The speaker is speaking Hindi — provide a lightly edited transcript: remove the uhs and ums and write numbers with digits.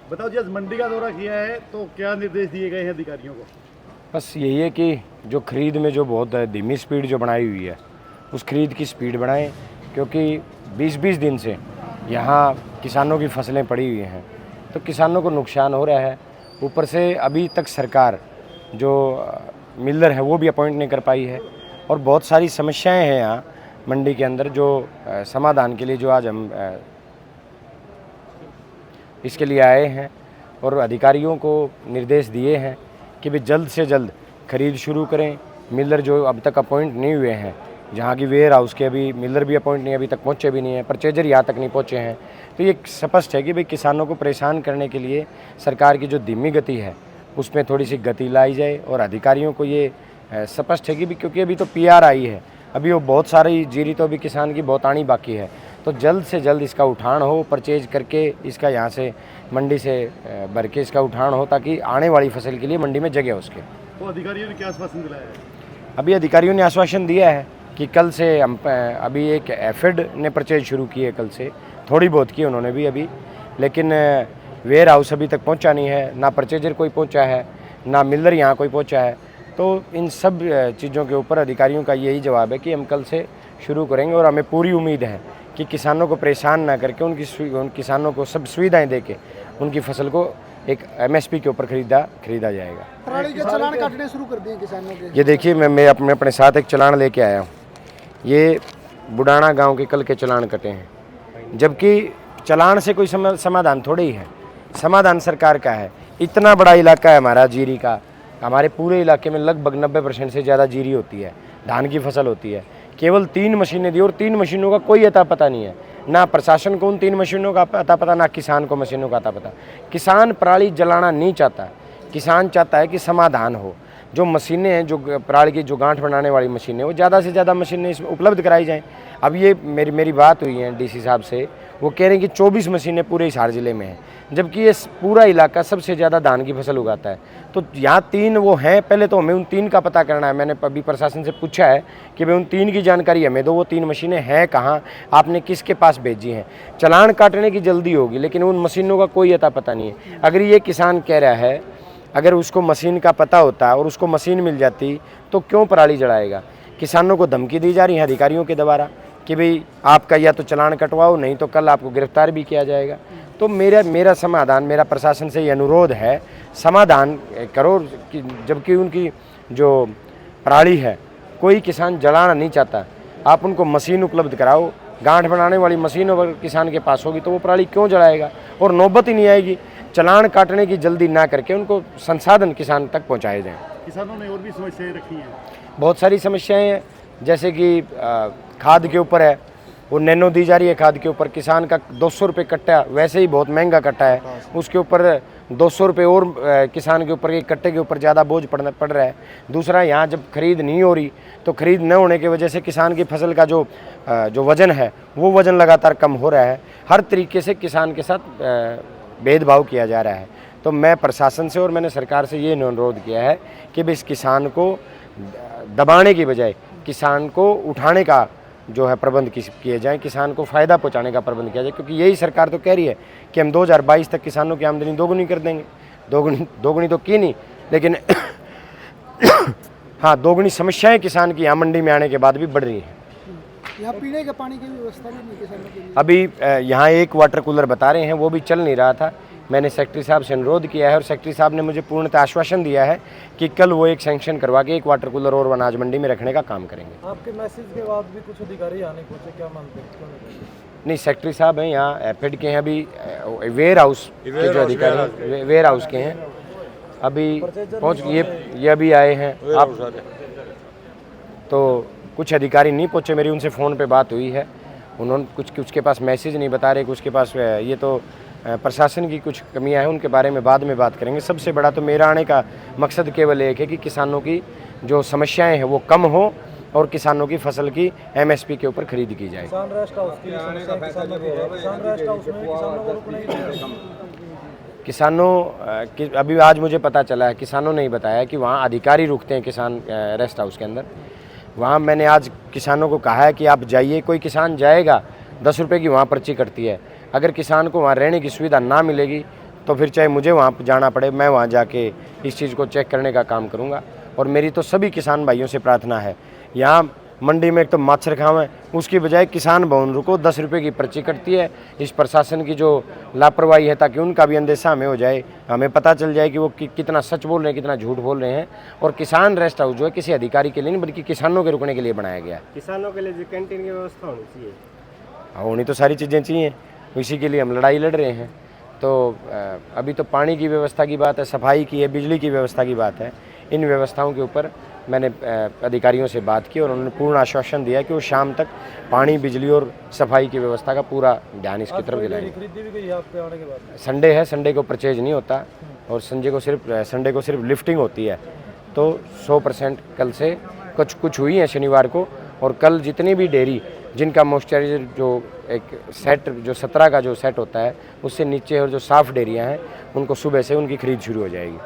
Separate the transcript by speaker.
Speaker 1: बताओ जी, आज मंडी का दौरा किया है तो क्या निर्देश दिए गए हैं अधिकारियों को?
Speaker 2: बस यही है कि जो खरीद में जो बहुत धीमी स्पीड जो बनाई हुई है उस खरीद की स्पीड बढ़ाएं, क्योंकि 20-20 दिन से यहाँ किसानों की फसलें पड़ी हुई हैं तो किसानों को नुकसान हो रहा है। ऊपर से अभी तक सरकार जो मिलर है वो भी अपॉइंट नहीं कर पाई है और बहुत सारी समस्याएं हैं यहाँ मंडी के अंदर जो समाधान के लिए जो आज हम इसके लिए आए हैं और अधिकारियों को निर्देश दिए हैं कि वे जल्द से जल्द खरीद शुरू करें। मिलर जो अब तक अपॉइंट नहीं हुए हैं, जहाँ की वेयर हाउस के अभी मिलर भी अपॉइंट नहीं, अभी तक पहुँचे भी नहीं हैं, परचेजर यहाँ तक नहीं पहुँचे हैं। तो ये स्पष्ट है कि भाई किसानों को परेशान करने के लिए सरकार की जो धीमी गति है उसमें थोड़ी सी गति लाई जाए और अधिकारियों को ये स्पष्ट है कि भी क्योंकि अभी तो PR आई है, अभी वो बहुत सारी जीरी तो अभी किसान की बहुत आनी बाकी है, तो जल्द से जल्द इसका उठान हो, परचेज करके इसका यहाँ से मंडी से भर के इसका उठान हो ताकि आने वाली फसल के लिए मंडी में जगह उसके।
Speaker 1: तो अधिकारियों ने क्या आश्वासन दिलाया है?
Speaker 2: अभी अधिकारियों ने आश्वासन दिया है कि कल से हम अभी एक एफिड ने परचेज शुरू की है, कल से थोड़ी बहुत की उन्होंने भी अभी, लेकिन वेयर हाउस अभी तक पहुंचा नहीं है, ना परचेजर कोई पहुंचा है, ना मिलर यहाँ कोई पहुंचा है। तो इन सब चीज़ों के ऊपर अधिकारियों का यही जवाब है कि हम कल से शुरू करेंगे और हमें पूरी उम्मीद है कि किसानों को परेशान ना करके उन किसानों को सब सुविधाएं देके उनकी फसल को एक MSP के ऊपर खरीदा जाएगा।
Speaker 3: पराली के चालान काटने शुरू कर दिए किसानों के।
Speaker 2: ये देखिए, मैं अपने साथ एक चालान लेके आया हूँ। ये बुडाना गांव के कल के चालान कटे हैं, जबकि चालान से कोई समाधान थोड़े ही है, समाधान सरकार का है। इतना बड़ा इलाका है हमारा जीरी का, हमारे पूरे इलाके में लगभग 90% से ज़्यादा जीरी होती है, धान की फसल होती है। केवल 3 मशीनें दी और 3 मशीनों का कोई अता पता नहीं है, ना प्रशासन को उन 3 मशीनों का अता पता, ना किसान को मशीनों का अता पता। किसान पराली जलाना नहीं चाहता, किसान चाहता है कि समाधान हो। जो मशीनें हैं, जो पराली की जो गांठ बनाने वाली मशीनें, वो ज़्यादा से ज़्यादा मशीनें इसमें उपलब्ध कराई जाएँ। अब ये मेरी बात हुई है DC साहब से, वो कह रहे हैं कि 24 मशीनें पूरे हिसार ज़िले में हैं, जबकि ये पूरा इलाका सबसे ज़्यादा धान की फसल उगाता है। तो यहाँ 3 वो हैं, पहले तो हमें उन 3 का पता करना है। मैंने अभी प्रशासन से पूछा है कि भाई उन 3 की जानकारी हमें दो, वो 3 मशीनें हैं कहाँ, आपने किसके पास भेजी हैं। चालान काटने की जल्दी होगी लेकिन उन मशीनों का कोई अता पता नहीं है। अगर ये किसान कह रहा है, अगर उसको मशीन का पता होता और उसको मशीन मिल जाती तो क्यों पराली जलाएगा। किसानों को धमकी दी जा रही है अधिकारियों के द्वारा कि भाई आपका या तो चालान कटवाओ, नहीं तो कल आपको गिरफ्तार भी किया जाएगा। तो मेरा समाधान, मेरा प्रशासन से ये अनुरोध है, समाधान करो। जबकि उनकी जो पराली है कोई किसान जलाना नहीं चाहता, आप उनको मशीन उपलब्ध कराओ। गांठ बनाने वाली मशीन अगर किसान के पास होगी तो वो पराली क्यों जलाएगा, और नौबत ही नहीं आएगी। चालान काटने की जल्दी ना करके उनको संसाधन किसान तक पहुँचाए जाएँ।
Speaker 1: किसानों ने और भी समस्याएं रखी हैं।
Speaker 2: बहुत सारी समस्याएं हैं, जैसे कि खाद के ऊपर है, वो नैनो दी जा रही है खाद के ऊपर। किसान का 200 रुपये कट्टा वैसे ही बहुत महंगा कट्टा है, उसके ऊपर 200 रुपये और किसान के ऊपर, एक कट्टे के ऊपर ज़्यादा बोझ पड़ रहा है। दूसरा, यहाँ जब खरीद नहीं हो रही तो खरीद न होने की वजह से किसान की फसल का जो वज़न है वो वज़न लगातार कम हो रहा है। हर तरीके से किसान के साथ भेदभाव किया जा रहा है। तो मैं प्रशासन से और मैंने सरकार से ये अनुरोध किया है कि भाई इस किसान को दबाने की बजाय किसान को उठाने का जो है प्रबंध किए जाएँ, किसान को फ़ायदा पहुंचाने का प्रबंध किया जाए। क्योंकि यही सरकार तो कह रही है कि हम 2022 तक किसानों की आमदनी दोगुनी कर देंगे। दोगुनी तो की नहीं, लेकिन हाँ, दोगुनी समस्याएं किसान की यहाँ मंडी में आने के बाद भी बढ़ रही हैं।
Speaker 3: यहाँ पीने के पानी की व्यवस्था भी नहीं किसानों के लिए।
Speaker 2: अभी यहाँ एक वाटर कूलर बता रहे हैं, वो भी चल नहीं रहा था। मैंने सेक्रेटरी साहब से अनुरोध किया है और सेक्रेटरी साहब ने मुझे पूर्णतः आश्वासन दिया है कि कल वो एक सैंक्शन करवा के एक वाटर कूलर और अनाज मंडी में रखने का काम करेंगे।
Speaker 4: आपके मैसेज के बाद भी कुछ अधिकारी आने पहुंचे, क्या मानते हैं?
Speaker 2: नहीं, सेक्रेटरी साहब हैं यहाँ एफिड के हैं, अभी वेयर हाउस के जो अधिकारी वेयर हाउस के हैं अभी पहुँच, ये अभी आए हैं। आप तो कुछ अधिकारी नहीं पहुँचे, मेरी उनसे फ़ोन पे बात हुई है, उन्होंने कुछ के पास मैसेज नहीं बता रहे, कुछ के पास ये तो प्रशासन की कुछ कमियां हैं, उनके बारे में बाद में बात करेंगे। सबसे बड़ा तो मेरा आने का मकसद केवल एक है कि किसानों की जो समस्याएं हैं वो कम हो और किसानों की फसल की MSP के ऊपर खरीद की जाए।
Speaker 4: किसान रेस्ट हाउस की समस्या किसानों की है। किसान रेस्ट हाउस में किसानों को रुकने की
Speaker 2: किसानों अभी आज मुझे पता चला है, किसानों ने ही बताया कि वहाँ अधिकारी रुकते हैं किसान रेस्ट हाउस के अंदर। वहाँ मैंने आज किसानों को कहा है कि आप जाइए, कोई किसान जाएगा 10 रुपये की वहाँ पर्ची कटती है। अगर किसान को वहाँ रहने की सुविधा ना मिलेगी तो फिर चाहे मुझे वहाँ जाना पड़े, मैं वहाँ जाके इस चीज़ को चेक करने का काम करूँगा। और मेरी तो सभी किसान भाइयों से प्रार्थना है, यहाँ मंडी में एक तो माछर खाम है, उसकी बजाय किसान भवन रुको 10 रुपये की पर्ची कटती है। इस प्रशासन की जो लापरवाही है, ताकि उनका भी अंदेशा हमें हो जाए, हमें पता चल जाए कि वो कितना सच बोल रहे हैं, कितना झूठ बोल रहे हैं। और किसान रेस्ट हाउस जो है किसी अधिकारी के लिए नहीं, बल्कि किसानों के रुकने के लिए बनाया गया है।
Speaker 5: किसानों के लिए जो कैंटीन की व्यवस्था होनी चाहिए,
Speaker 2: होनी तो सारी चीज़ें चाहिए, इसी के लिए हम लड़ाई लड़ रहे हैं। तो अभी तो पानी की व्यवस्था की बात है, सफाई की है, बिजली की व्यवस्था की बात है। इन व्यवस्थाओं के ऊपर मैंने अधिकारियों से बात की और उन्होंने पूर्ण आश्वासन दिया कि वो शाम तक पानी, बिजली और सफाई की व्यवस्था का पूरा ध्यान इसकी तरफ दिलाएंगे।
Speaker 4: खरीदी भी गई आपके आने के बाद?
Speaker 2: संडे है, संडे को परचेज नहीं होता और संडे को सिर्फ लिफ्टिंग होती है। तो 100% कल से कुछ हुई है शनिवार को, और कल जितनी भी डेयरी जिनका मॉइस्चराइजर जो एक सेट जो 17 का जो सेट होता है उससे नीचे और जो साफ़ डेयरियाँ हैं उनको सुबह से उनकी खरीद शुरू हो जाएगी।